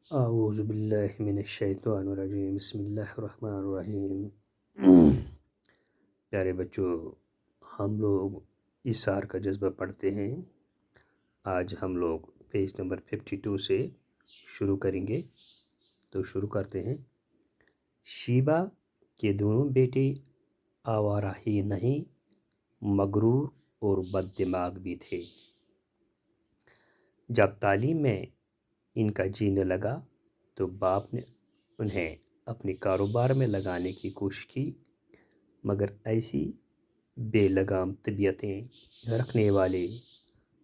اعوذ باللہ من الشیطان الرجیم، بسم اللہ الرحمن الرحیم۔ پیارے بچوں، ہم لوگ ایثار کا جذبہ پڑھتے ہیں۔ آج ہم لوگ پیج نمبر 52 سے شروع کریں گے، تو شروع کرتے ہیں۔ شیبہ کے دونوں بیٹے آوارہ ہی نہیں، مغرور اور بد دماغ بھی تھے۔ جب تعلیم میں ان کا جی نہ لگا تو باپ نے انہیں اپنے کاروبار میں لگانے کی کوشش کی، مگر ایسی بے لگام طبیعتیں رکھنے والے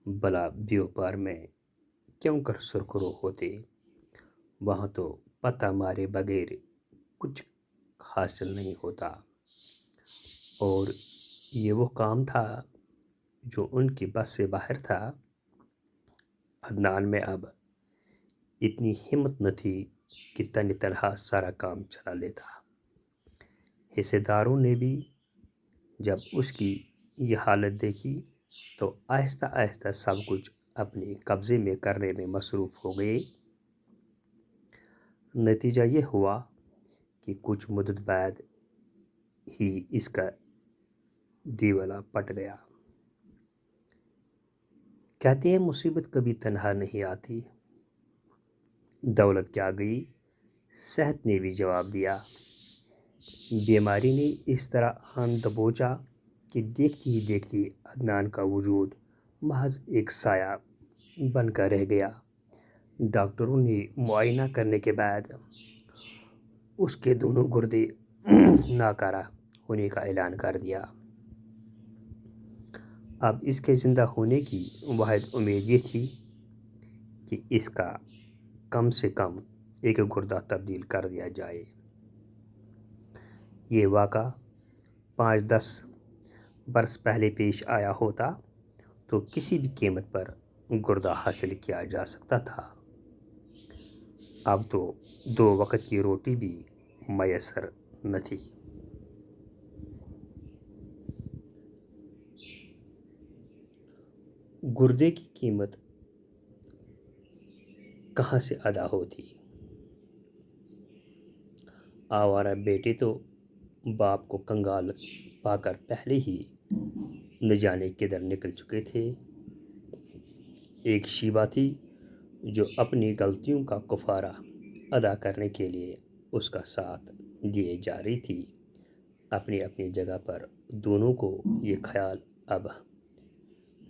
بلا بیوپار میں کیوں کر سرخرو ہوتے؟ وہاں تو پتہ مارے بغیر کچھ حاصل نہیں ہوتا، اور یہ وہ کام تھا جو ان کی بس سے باہر تھا۔ عدنان میں اب اتنی ہمت نہ تھی کہ تنہا سارا کام چلا لیتا۔ حصص داروں نے بھی جب اس کی یہ حالت دیکھی تو آہستہ آہستہ سب کچھ اپنے قبضے میں کرنے میں مصروف ہو گئے۔ نتیجہ یہ ہوا کہ کچھ مدت بعد ہی اس کا دیوالا پٹ گیا۔ کہتے ہیں مصیبت کبھی تنہا نہیں آتی۔ دولت کیا گئی، صحت نے بھی جواب دیا۔ بیماری نے اس طرح آن دبوچا کہ دیکھتی ہی دیکھتی عدنان کا وجود محض ایک سایہ بن کر رہ گیا۔ ڈاکٹروں نے معائنہ کرنے کے بعد اس کے دونوں گردے ناکارہ ہونے کا اعلان کر دیا۔ اب اس کے زندہ ہونے کی واحد امید یہ تھی کہ اس کا کم سے کم ایک گردہ تبدیل کر دیا جائے۔ یہ واقعہ 5-10 برس پہلے پیش آیا ہوتا تو کسی بھی قیمت پر گردہ حاصل کیا جا سکتا تھا۔ اب تو 2 وقت کی روٹی بھی میسر نہ تھی۔ گردے کی قیمت کہاں سے ادا ہوتی؟ آوارہ بیٹے تو باپ کو کنگال پا کر پہلے ہی نہ جانے کدھر نکل چکے تھے۔ ایک شیبہ تھی جو اپنی غلطیوں کا کفارہ ادا کرنے کے لیے اس کا ساتھ دیے جا رہی تھی۔ اپنی اپنی جگہ پر دونوں کو یہ خیال اب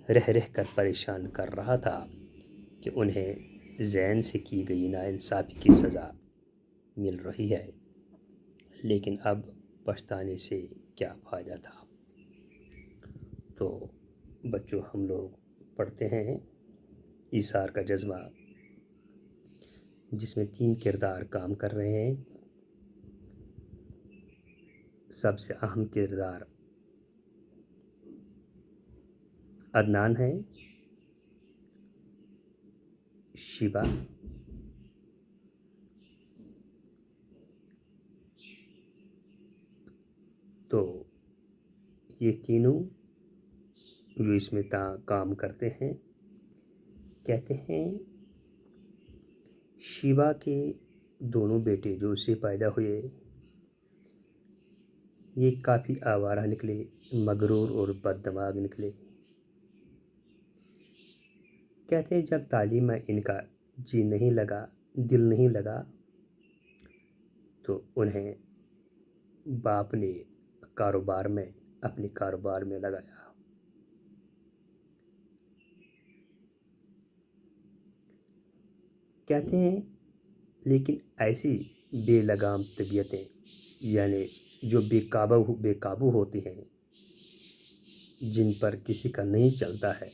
رہ رہ کر پریشان کر رہا تھا کہ انہیں زین سے کی گئی ناانصافی کی سزا مل رہی ہے، لیکن اب پچھتانے سے کیا فائدہ تھا۔ تو بچوں، ہم لوگ پڑھتے ہیں ایثار کا جذبہ، جس میں 3 کردار کام کر رہے ہیں۔ سب سے اہم کردار عدنان ہے، شیبہ تو یہ تینوں جو اس میں کام کرتے ہیں، کہتے ہیں شیبہ کے دونوں بیٹے جو اسے پیدا ہوئے یہ کافی آوارہ نکلے، مغرور اور بد دماغ نکلے۔ کہتے ہیں جب تعلیم میں ان کا جی نہیں لگا، دل نہیں لگا، تو انہیں باپ نے اپنے کاروبار میں لگایا۔ کہتے ہیں لیکن ایسی بے لگام طبیعتیں، یعنی جو بے قابو ہوتی ہیں، جن پر کسی کا نہیں چلتا ہے،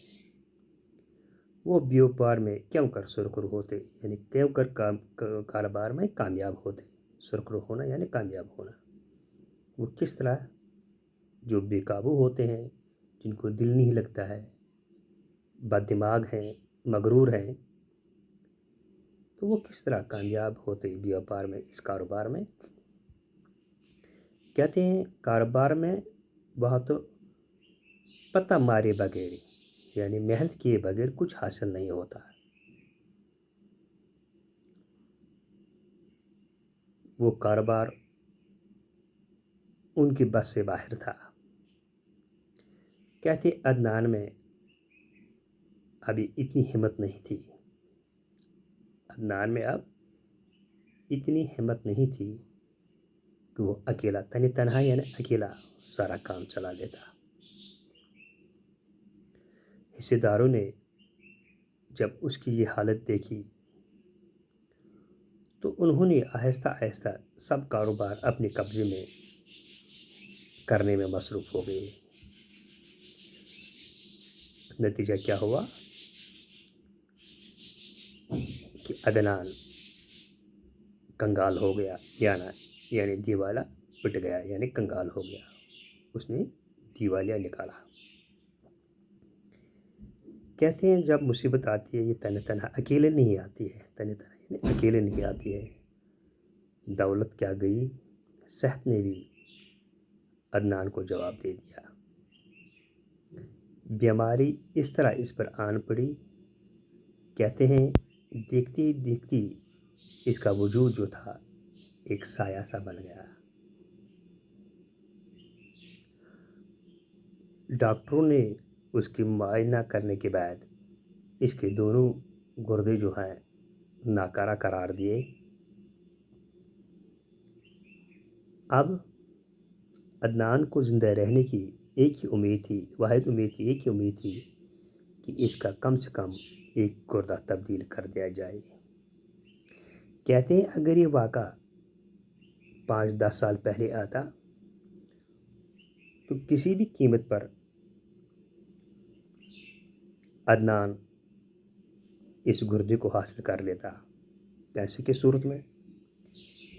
وہ بیوپار میں کیوں کر سرخرو ہوتے، یعنی کیوں کر کاروبار میں کامیاب ہوتے۔ سرخرو ہونا یعنی کامیاب ہونا۔ وہ کس طرح؟ جو بے قابو ہوتے ہیں، جن کو دل نہیں لگتا ہے، بد دماغ ہیں، مغرور ہیں، تو وہ کس طرح کامیاب ہوتے بیوپار میں، اس کاروبار میں؟ کہتے ہیں کاروبار میں وہاں تو پتہ مارے بغیر، یعنی محنت کیے بغیر کچھ حاصل نہیں ہوتا۔ وہ کاروبار ان کی بس سے باہر تھا۔ کہتے عدنان میں ابھی اتنی ہمت نہیں تھی، عدنان میں اب اتنی ہمت نہیں تھی کہ وہ اکیلا تنہا یعنی اکیلا سارا کام چلا لیتا۔ حصے داروں نے جب اس کی یہ حالت دیکھی تو انہوں نے آہستہ آہستہ سب کاروبار اپنے قبضے میں کرنے میں مصروف ہو گئے۔ نتیجہ کیا ہوا کہ عدنان کنگال ہو گیا، یعنی دیوالا پٹ گیا، یعنی کنگال ہو گیا، اس نے دیوالیہ نکالا۔ کہتے ہیں جب مصیبت آتی ہے یہ تنہا اکیلے نہیں آتی ہے، تنہا یعنی اکیلے نہیں آتی ہے۔ دولت کیا گئی، صحت نے بھی عدنان کو جواب دے دیا۔ بیماری اس طرح اس پر آن پڑی، کہتے ہیں دیکھتی دیکھتی اس کا وجود جو تھا ایک سایہ سا بن گیا۔ ڈاکٹروں نے اس کی معائنہ کرنے کے بعد اس کے دونوں گردے جو ہیں ناکارہ قرار دیے۔ اب عدنان کو زندہ رہنے کی ایک ہی امید تھی، واحد امید تھی، ایک ہی امید تھی کہ اس کا کم سے کم ایک گردہ تبدیل کر دیا جائے۔ کہتے ہیں اگر یہ واقعہ 5-10 سال پہلے آتا تو کسی بھی قیمت پر عدنان اس گردے کو حاصل کر لیتا پیسے کی صورت میں،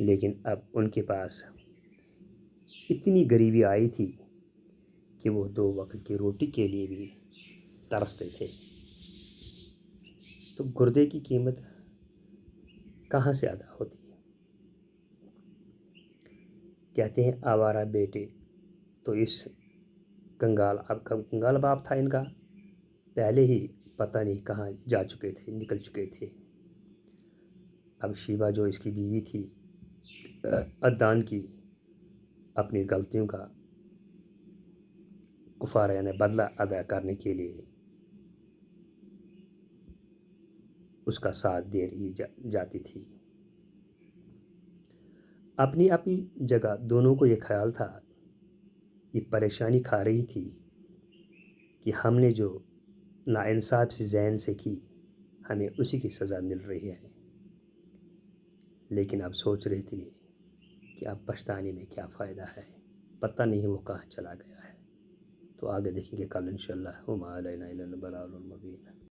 لیکن اب ان کے پاس اتنی غریبی آئی تھی کہ وہ 2 وقت کی روٹی کے لیے بھی ترستے تھے۔ تو گردے کی قیمت کہاں سے ادا ہوتی ہے؟ کہتے ہیں آوارہ بیٹے تو اس کنگال باپ تھا ان کا، پہلے ہی پتہ نہیں کہاں جا چکے تھے، نکل چکے تھے۔ اب شیبہ جو اس کی بیوی تھی عدنان کی، اپنی غلطیوں کا کفارہ یعنی بدلہ ادا کرنے کے لیے اس کا ساتھ دے رہی جاتی تھی۔ اپنی جگہ دونوں کو یہ خیال تھا، یہ پریشانی کھا رہی تھی کہ ہم نے جو ناانصاف سی ذہن سے کی ہمیں اسی کی سزا مل رہی ہے، لیکن اب سوچ رہی تھی کہ اب پچھتانے میں کیا فائدہ ہے، پتہ نہیں وہ کہاں چلا گیا ہے۔ تو آگے دیکھیں گے کل انشاءاللہ۔ وما علینا الا البلاغ المبین۔